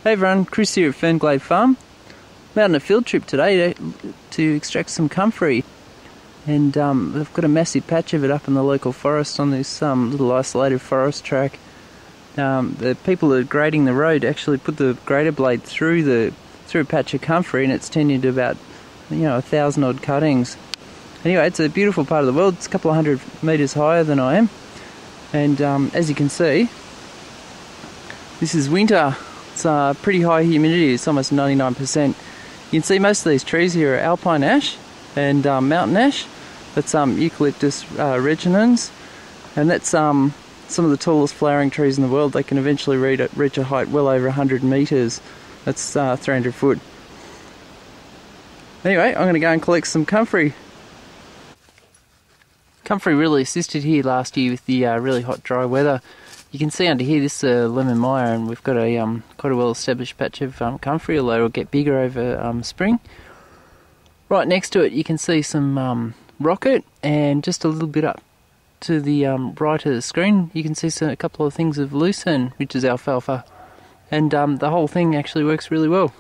Hey everyone, Chris here at Fernglade Farm. I'm out on a field trip today to extract some comfrey, and I've got a massive patch of it up in the local forest on this little isolated forest track. The people that are grading the road actually put the grader blade through a patch of comfrey, and it's turned into about 1,000 odd cuttings. Anyway, it's a beautiful part of the world. It's a couple of 100 metres higher than I am, and as you can see, this is winter. It's pretty high humidity, it's almost 99%. You can see most of these trees here are alpine ash and mountain ash. That's Eucalyptus reginans, and that's some of the tallest flowering trees in the world. They can eventually reach a height well over 100 metres. That's 300 foot. Anyway, I'm going to go and collect some comfrey. Comfrey really assisted here last year with the really hot, dry weather. You can see under here, this is lemon mire, and we've got a quite a well-established patch of comfrey, although it'll get bigger over spring. Right next to it, you can see some rocket, and just a little bit up to the right of the screen, you can see a couple of things of lucerne, which is alfalfa, and the whole thing actually works really well.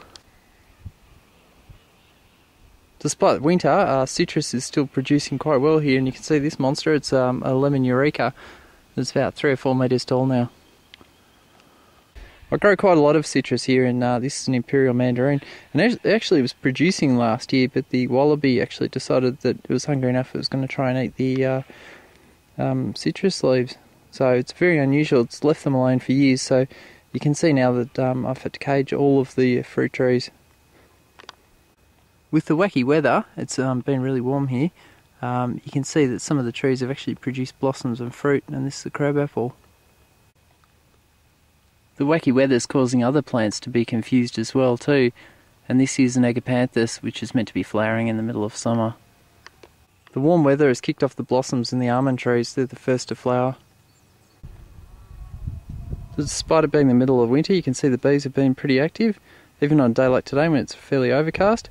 Despite winter, citrus is still producing quite well here, and you can see this monster. It's a lemon eureka. It's about 3 or 4 metres tall now. I grow quite a lot of citrus here, and this is an imperial mandarin. And it actually was producing last year, but the wallaby actually decided that it was hungry enough it was going to try and eat the citrus leaves. So it's very unusual. It's left them alone for years, so you can see now that I've had to cage all of the fruit trees. With the wacky weather, it's been really warm here. You can see that some of the trees have actually produced blossoms and fruit, and this is the crabapple. The wacky weather is causing other plants to be confused as well too, and this is an agapanthus, which is meant to be flowering in the middle of summer. The warm weather has kicked off the blossoms in the almond trees. They're the first to flower. Despite it being the middle of winter, you can see the bees have been pretty active, even on a day like today when it's fairly overcast.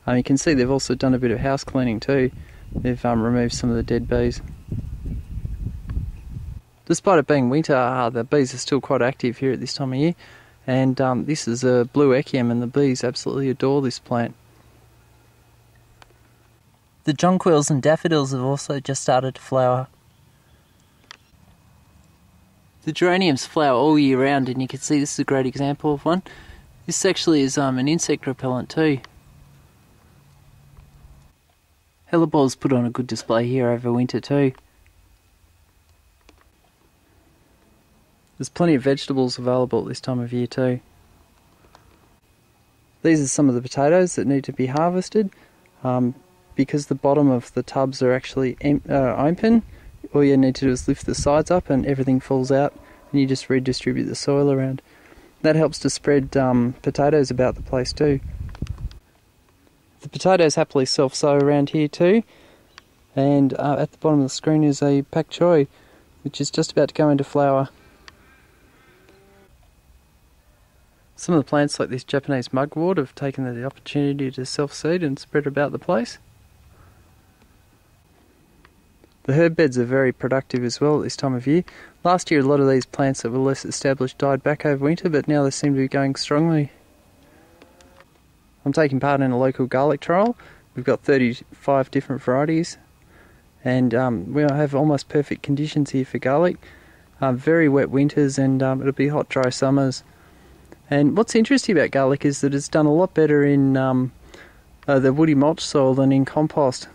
You can see they've also done a bit of house cleaning too. They've removed some of the dead bees. Despite it being winter, the bees are still quite active here at this time of year, and this is a blue echium, and the bees absolutely adore this plant. The jonquils and daffodils have also just started to flower. The geraniums flower all year round, and you can see this is a great example of one. This actually is an insect repellent too. Hellebor's put on a good display here over winter too. There's plenty of vegetables available at this time of year too. These are some of the potatoes that need to be harvested. Because the bottom of the tubs are actually open, all you need to do is lift the sides up and everything falls out, and you just redistribute the soil around. That helps to spread potatoes about the place too. The potatoes happily self-sow around here too, and at the bottom of the screen is a pak choi, which is just about to go into flower. Some of the plants like this Japanese mugwort have taken the opportunity to self-seed and spread about the place. The herb beds are very productive as well at this time of year. Last year a lot of these plants that were less established died back over winter, but now they seem to be going strongly. I'm taking part in a local garlic trial. We've got 35 different varieties, and we have almost perfect conditions here for garlic. Very wet winters, and it'll be hot, dry summers. And what's interesting about garlic is that it's done a lot better in the woody mulch soil than in compost.